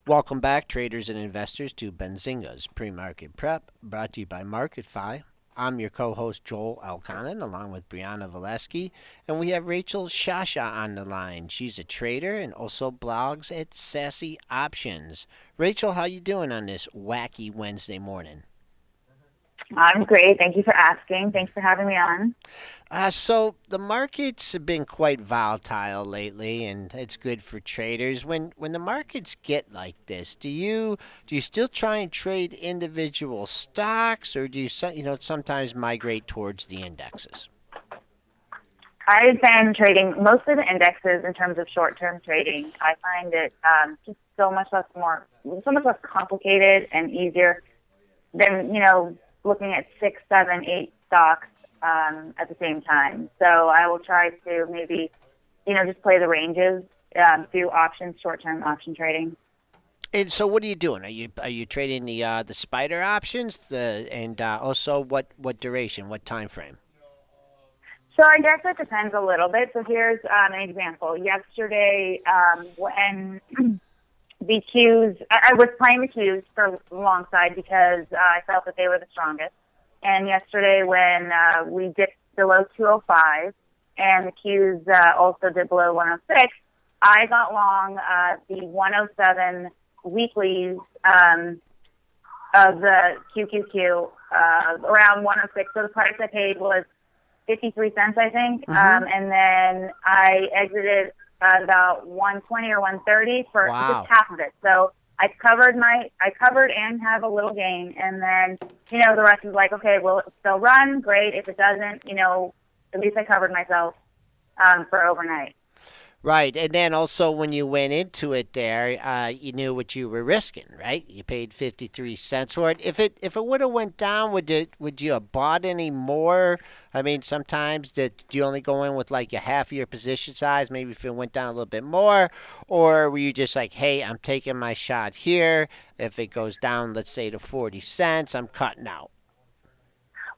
Welcome back, traders and investors, to Benzinga's Pre-Market Prep, brought to you by MarketFi. I'm your co-host Joel Elconin, along with Brianna Valesky, and we have Rachel Shasha on the line. She's a trader and also blogs at Sassy Options. Rachel, how you doing on this wacky Wednesday morning? I'm great. Thank you for asking. Thanks for having me on. So the markets have been quite volatile lately, and it's good for traders. When the markets get like this, do you still try and trade individual stocks, or do you sometimes migrate towards the indexes? I've been trading mostly the indexes in terms of short-term trading. I find it just so much less complicated and easier than looking at six, seven, eight stocks at the same time. So I will try to maybe just play the ranges through options, short-term option trading. And so, what are you doing? Are you trading the spider options? Also what duration? What time frame? So I guess it depends a little bit. So here's an example. Yesterday, when the Qs, I was playing the Qs for a long side because I felt that they were the strongest. And yesterday when we dipped below 205 and the Qs also dipped below 106, I got long the 107 weeklies of the QQQ around 106. So the price I paid was 53 cents, I think. Mm-hmm. And then I exited at about 120 or 130 for just Wow. half of it. So I covered and have a little gain. And then, the rest is like, okay, well, if they'll run, great. If it doesn't, at least I covered myself for overnight. Right, and then also when you went into it there, you knew what you were risking, right? You paid 53 cents for it. If it would have went down, would you have bought any more? I mean, sometimes do you only go in with like a half of your position size? Maybe if it went down a little bit more, or were you just like, hey, I'm taking my shot here. If it goes down, let's say to 40 cents, I'm cutting out.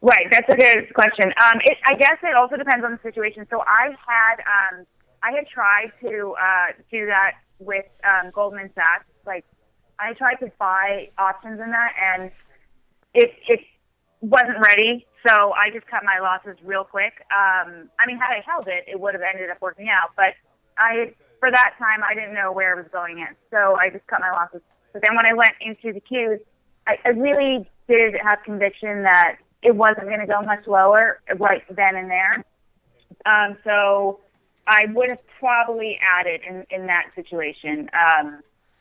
Right, that's a good question. I guess it also depends on the situation. So I had tried to do that with Goldman Sachs. Like, I tried to buy options in that, and it wasn't ready. So I just cut my losses real quick. I mean, had I held it, it would have ended up working out. But for that time, I didn't know where it was going in. So I just cut my losses. But then when I went into the Qs, I really did have conviction that it wasn't going to go much lower right then and there. So I would have probably added in that situation.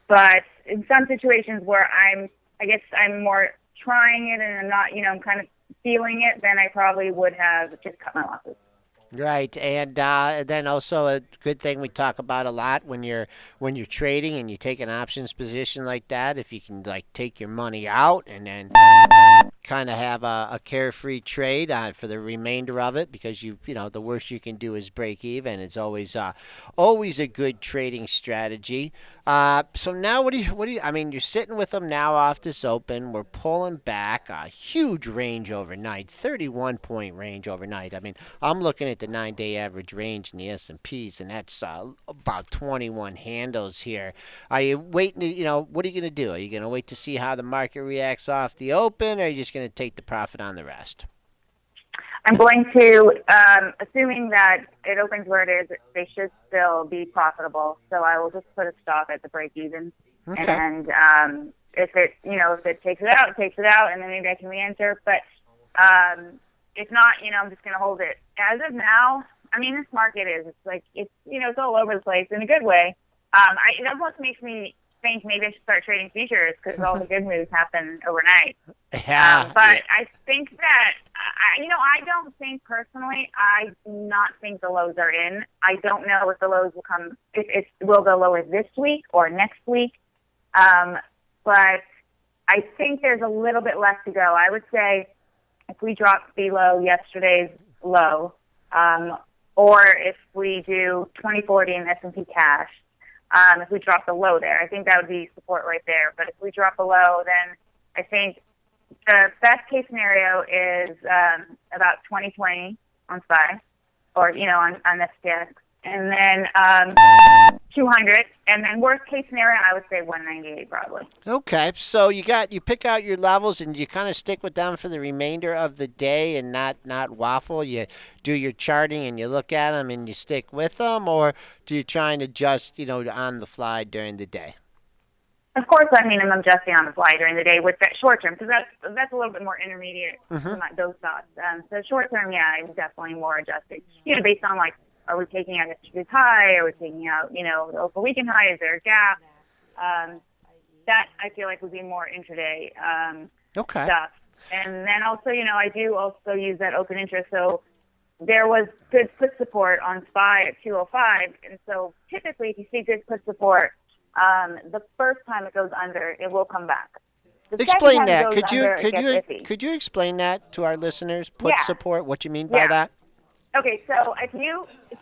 But in some situations where I guess I'm more trying it and I'm not, I'm kind of feeling it, then I probably would have just cut my losses. Right, and then also a good thing we talk about a lot when you're trading and you take an options position like that, if you can like take your money out and then kind of have a carefree trade for the remainder of it, because the worst you can do is break even. It's always a good trading strategy. So now what do you I mean, you're sitting with them now off this open. We're pulling back a huge range overnight, 31 point range overnight. I mean, I'm looking at the 9-day average range in the S&Ps, and that's about 21 handles here. Are you waiting what are you going to do? Are you going to wait to see how the market reacts off the open, or are you just going to take the profit on the rest? I'm going to, assuming that it opens where it is, they should still be profitable. So I will just put a stop at the break even. Okay. And if it takes it out, it takes it out, and then maybe I can re-enter. But if not, I'm just going to hold it. As of now, I mean, this market it's like, it's all over the place in a good way. It almost makes me think maybe I should start trading futures because all the good moves happen overnight. Yeah. But I think that, I don't think personally, I do not think the lows are in. I don't know if the lows will come, if it will go lower this week or next week. But I think there's a little bit left to go. I would say if we drop below yesterday's low, or if we do 2040 in S&P cash, if we drop below there, I think that would be support right there. But if we drop below, then I think the best case scenario is about 2020 on SPY, or on SPX, and then 200, and then worst case scenario, I would say 198 probably. Okay, so you pick out your levels and you kind of stick with them for the remainder of the day and not waffle. You do your charting and you look at them and you stick with them, or do you try and adjust, on the fly during the day? Of course, I mean, I'm adjusting on the fly during the day with that short term because that's a little bit more intermediate than those thoughts. So short term, yeah, I'm definitely more adjusting. Based on like, are we taking out yesterday's high? Are we taking out, the over weekend high? Is there a gap? That I feel like would be more intraday Okay. stuff. And then also, I do also use that open interest. So there was good put support on SPY at 205, and so typically, if you see good put support. The first time it goes under, it will come back. The Explain second time that. it goes under, it gets iffy. Could you explain that to our listeners? Put Yeah. support. What you mean by Yeah. that? Okay, so if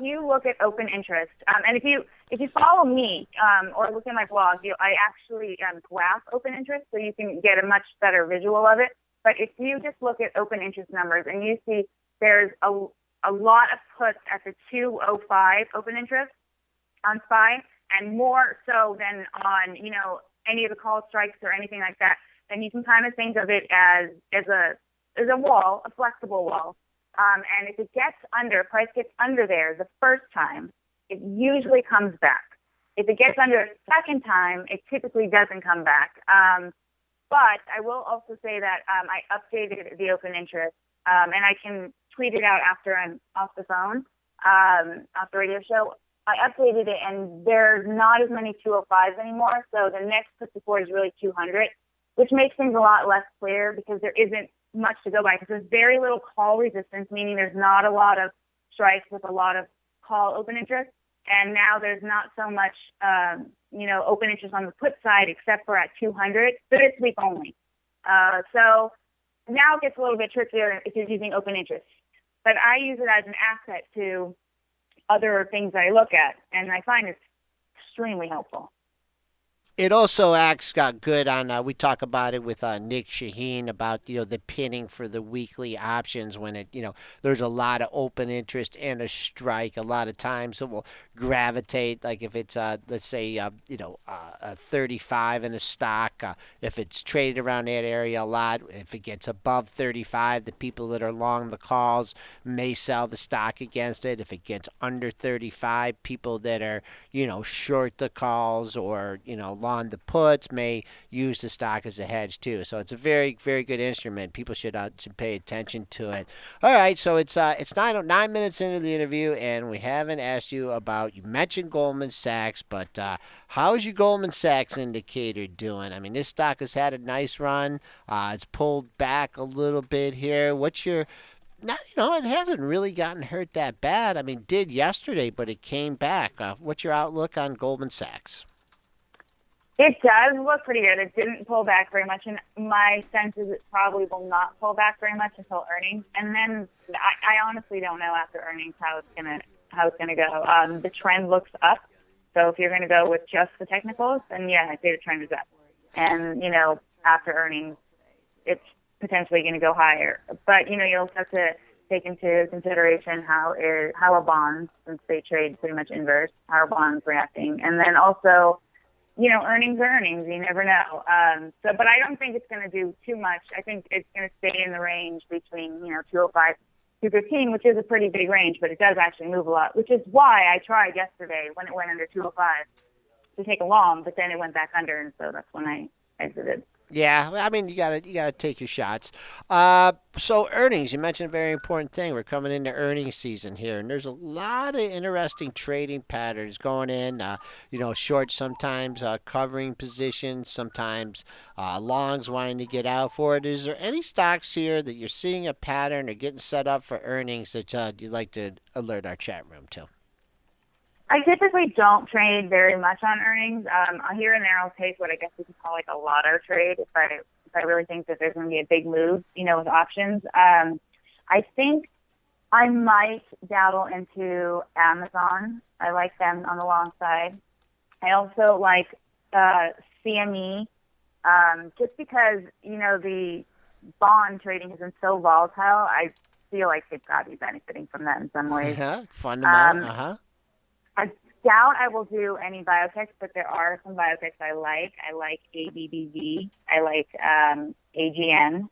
you look at open interest, and if you follow me or look at my blog, I actually graph open interest, so you can get a much better visual of it. But if you just look at open interest numbers and you see there's a lot of puts at the 205 open interest on SPY, and more so than on, any of the call strikes or anything like that, then you can kind of think of it as a wall, a flexible wall. And if it gets under, price gets under there the first time, it usually comes back. If it gets under a second time, it typically doesn't come back. But I will also say that I updated the open interest, and I can tweet it out after I'm off the phone, off the radio show. I updated it, and there's not as many 205s anymore, so the next put support is really 200, which makes things a lot less clear because there isn't much to go by because there's very little call resistance, meaning there's not a lot of strikes with a lot of call open interest, and now there's not so much, open interest on the put side except for at 200 for this week only. So now it gets a little bit trickier if you're using open interest, but I use it as an asset to other things I look at, and I find it's extremely helpful. It also acts good on. We talk about it with Nick Shaheen about the pinning for the weekly options when there's a lot of open interest and a strike. A lot of times it will gravitate, like if it's let's say a 35 in a stock. If it's traded around that area a lot, if it gets above 35, the people that are long the calls may sell the stock against it. If it gets under 35, people that are short the calls or long the puts may use the stock as a hedge too. So it's a very, very good instrument. People should pay attention to it. All right, so it's 9 minutes into the interview, and we haven't asked you about. You mentioned Goldman Sachs, but how is your Goldman Sachs indicator doing? I mean, this stock has had a nice run. It's pulled back a little bit here. What's your not, it hasn't really gotten hurt that bad. I mean, did yesterday, but it came back. What's your outlook on Goldman Sachs? It does look pretty good. It didn't pull back very much, and my sense is it probably will not pull back very much until earnings. And then I honestly don't know after earnings how it's gonna go. The trend looks up, so if you're gonna go with just the technicals, then yeah, I say the trend is up. And after earnings, it's potentially going to go higher. But you also have to take into consideration how a bond, since they trade pretty much inverse, how are bonds reacting, and then also earnings are earnings. You never know. But I don't think it's going to do too much. I think it's going to stay in the range between 205, 215, which is a pretty big range, but it does actually move a lot, which is why I tried yesterday when it went under 205 to take a long, but then it went back under, and so that's when I exited. Yeah, I mean you gotta take your shots. So earnings, you mentioned a very important thing. We're coming into earnings season here, and there's a lot of interesting trading patterns going in. Short sometimes covering positions, sometimes longs wanting to get out for it. Is there any stocks here that you're seeing a pattern or getting set up for earnings that you'd like to alert our chat room to? I typically don't trade very much on earnings. Here and there, I'll take what I guess we could call like a lotto trade if I really think that there's going to be a big move, with options. I think I might dabble into Amazon. I like them on the long side. I also like CME, just because the bond trading has been so volatile. I feel like they've got to be benefiting from that in some ways. Fundamental. doubt I will do any biotechs, but there are some biotechs I like. I like ABBV. I like AGN.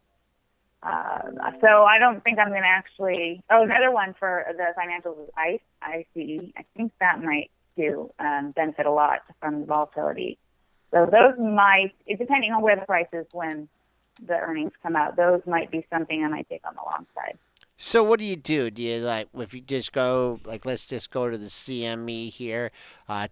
So I don't think I'm going to actually. Oh, another one for the financials is ICE. ICE. I think that might do benefit a lot from the volatility. So those might, depending on where the price is when the earnings come out, those might be something I might take on the long side. So what do you do? Do you like if you just go like let's just go to the CME here,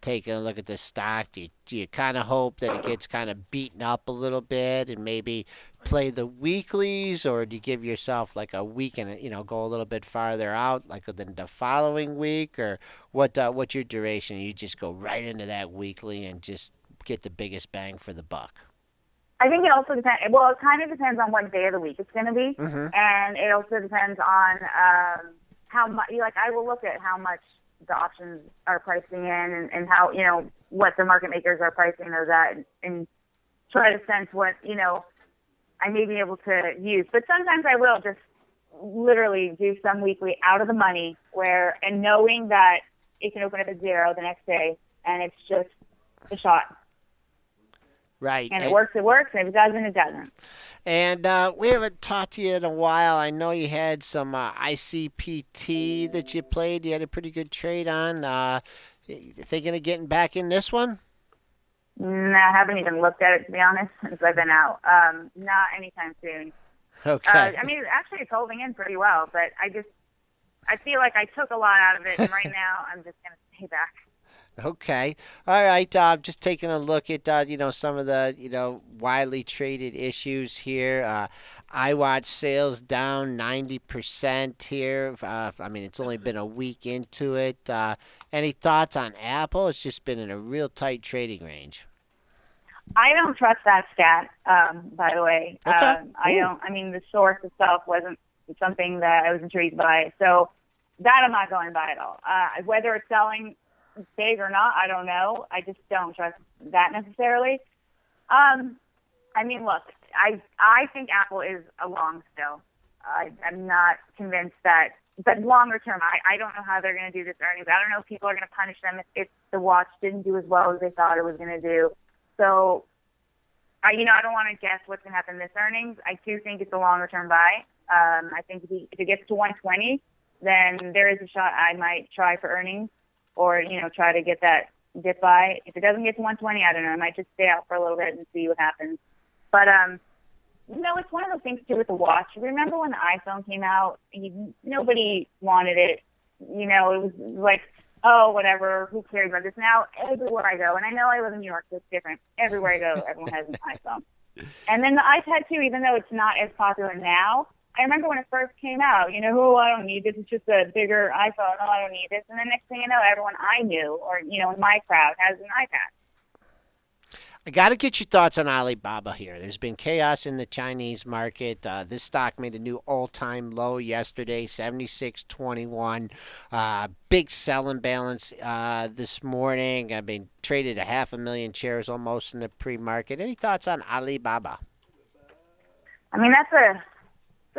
taking a look at the stock? Do you kind of hope that it gets kind of beaten up a little bit and maybe play the weeklies, or do you give yourself like a week and go a little bit farther out, like the following week, or what's your duration? You just go right into that weekly and just get the biggest bang for the buck. I think it also depends. Well, it kind of depends on what day of the week it's going to be, and it also depends on how much. Like, I will look at how much the options are pricing in, and how what the market makers are pricing those at, and try to sense what I may be able to use. But sometimes I will just literally do some weekly out of the money, and knowing that it can open up at zero the next day, and it's just a shot. Right. And it works, it works. And if it doesn't, it doesn't. And we haven't talked to you in a while. I know you had some ICPT that you played. You had a pretty good trade on. Thinking of getting back in this one? No, I haven't even looked at it, to be honest, since I've been out. Not anytime soon. Okay. I mean, actually, it's holding in pretty well, but I feel like I took a lot out of it, and right now I'm just going to stay back. Okay. All right. Just taking a look at some of the widely traded issues here. iWatch sales down 90% here. I mean, it's only been a week into it. Any thoughts on Apple? It's just been in a real tight trading range. I don't trust that stat. By the way, Okay. I don't. I mean, the source itself wasn't something that I was intrigued by, so that I'm not going by at all. Whether it's selling big or not, I don't know. I just don't trust that necessarily. I mean, look, I think Apple is a long still. I'm not convinced that, but longer term, I don't know how they're going to do this earnings. I don't know if people are going to punish them if the watch didn't do as well as they thought it was going to do. So, I don't want to guess what's going to happen this earnings. I do think it's a longer term buy. I think if it gets to 120, then there is a shot I might try for earnings. Or, try to get that dip by. If it doesn't get to 120, I don't know. I might just stay out for a little bit and see what happens. But, it's one of those things, too, with the watch. Remember when the iPhone came out? Nobody wanted it. It was like, oh, whatever, who cares about this? Now, everywhere I go, and I know I live in New York, so it's different. Everywhere I go, everyone has an iPhone. And then the iPad, too, even though it's not as popular now, I remember when it first came out, oh, I don't need this. It's just a bigger iPhone. Oh, I don't need this. And the next thing you know, everyone I knew or, in my crowd has an iPad. I got to get your thoughts on Alibaba here. There's been chaos in the Chinese market. This stock made a new all-time low yesterday, 76.21. Big selling balance this morning. I mean, traded 500,000 shares almost in the pre-market. Any thoughts on Alibaba? I mean, it's a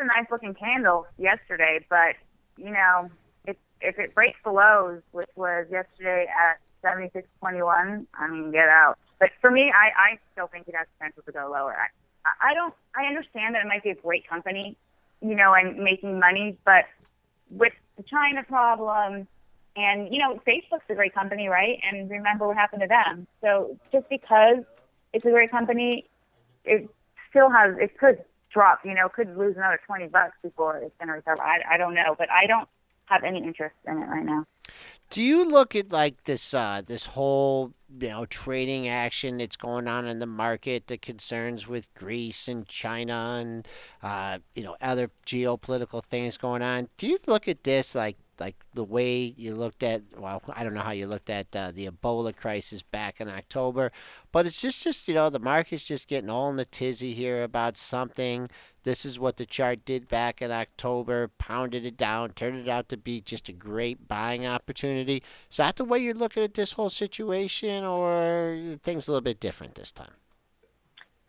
nice looking candle yesterday, but if it breaks the lows, which was yesterday at 76.21, I mean, get out. But for me, I still think it has potential to go lower. I understand that it might be a great company, and making money, but with the China problem, and Facebook's a great company, right? And remember what happened to them. So just because it's a great company, it could drop, could lose another $20 before it's going to recover. I don't know, but I don't have any interest in it right now. Do you look at like this whole trading action that's going on in the market, the concerns with Greece and China and other geopolitical things going on? Do you look at this like the way you looked at, well, I don't know how you looked at the Ebola crisis back in October, but it's just the market's just getting all in the tizzy here about something. This is what the chart did back in October, pounded it down, turned it out to be just a great buying opportunity. Is that the way you're looking at this whole situation, or things a little bit different this time?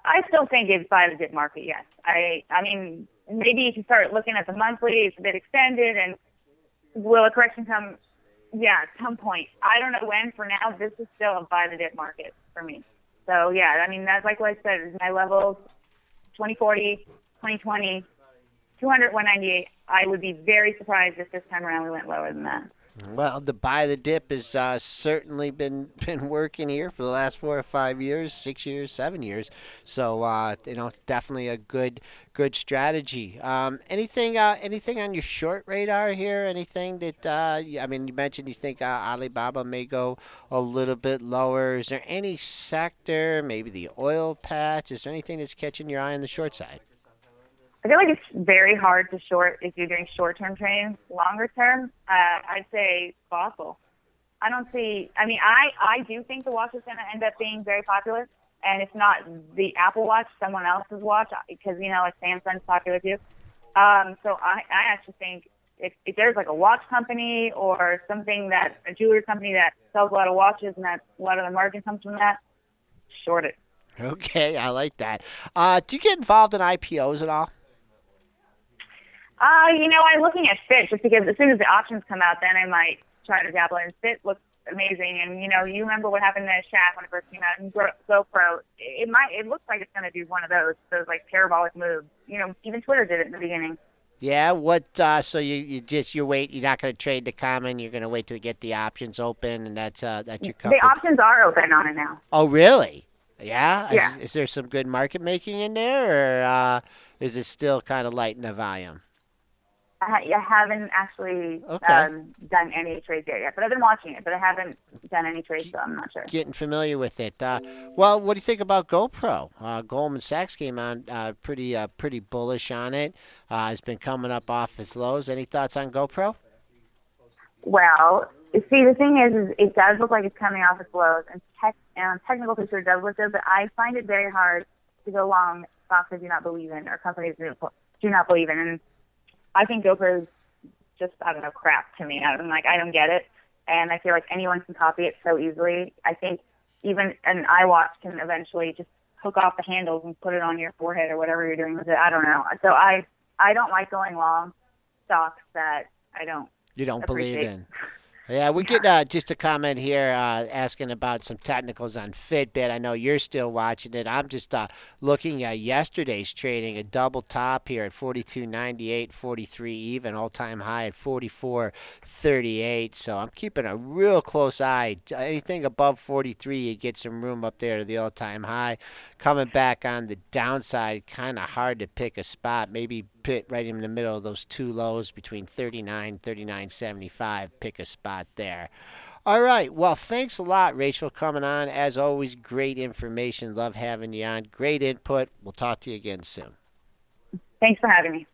I still think it's by the dip market, yes. I mean, maybe you can start looking at the monthly, it's a bit extended, and will a correction come Yeah, at some point. I don't know when. For now, this is still a buy the dip market for me. So yeah, I mean that's like what I said. Is my levels 2040, 2020, 200, 198. I would be very surprised if this time around we went lower than that. Well, the buy the dip has certainly been working here for the last 4 or 5 years, 6 years, 7 years. So definitely a good strategy. Anything on your short radar here? Anything that I mean, you mentioned you think Alibaba may go a little bit lower. Is there any sector, maybe the oil patch? Is there anything that's catching your eye on the short side? I feel like it's very hard to short if you're doing short-term trading. Longer term, I'd say fossil. I don't see. I mean, I do think the watch is going to end up being very popular, and if not the Apple Watch, someone else's watch, because like Samsung's popular too. So I actually think if there's like a watch company or something that a jewelry company that sells a lot of watches and that a lot of the margin comes from that, short it. Okay, I like that. Do you get involved in IPOs at all? I'm looking at Fit just because as soon as the options come out, then I might try to dabble in. Fit looks amazing, and you remember what happened to Shaq when it first came out, and Gopro. It looks like it's going to do one of those like parabolic moves. Even Twitter did it in the beginning. Yeah. What? So you wait. You're not going to trade the common. You're going to wait to get the options open, and that's your cup. The options are open on it now. Oh, really? Yeah. Yeah. Is there some good market making in there, or is it still kind of light in the volume? I haven't actually Okay. done any trades yet, but I've been watching it, but I haven't done any trades, so I'm not sure. Getting familiar with it. Well, what do you think about GoPro? Goldman Sachs came on pretty bullish on it. It's been coming up off its lows. Any thoughts on GoPro? Well, see, the thing is it does look like it's coming off its lows, and technical picture does look good, but I find it very hard to go long stocks I do not believe in or companies do not believe in. And I think GoPro is just, I don't know, crap to me. I don't get it. And I feel like anyone can copy it so easily. I think even an iWatch can eventually just hook off the handles and put it on your forehead or whatever you're doing with it. I don't know. So I don't like going long stocks that I don't You don't believe appreciate. in. Yeah, we get just a comment here asking about some technicals on Fitbit. I know you're still watching it. I'm just looking at yesterday's trading, a double top here at 42.98, 43 even, all-time high at 44.38. So I'm keeping a real close eye. Anything above 43, you get some room up there to the all-time high. Coming back on the downside, kind of hard to pick a spot. Maybe pit right in the middle of those two lows between 39, 39.75. Pick a spot there. All right. Well, thanks a lot, Rachel, coming on. As always, great information. Love having you on. Great input. We'll talk to you again soon. Thanks for having me.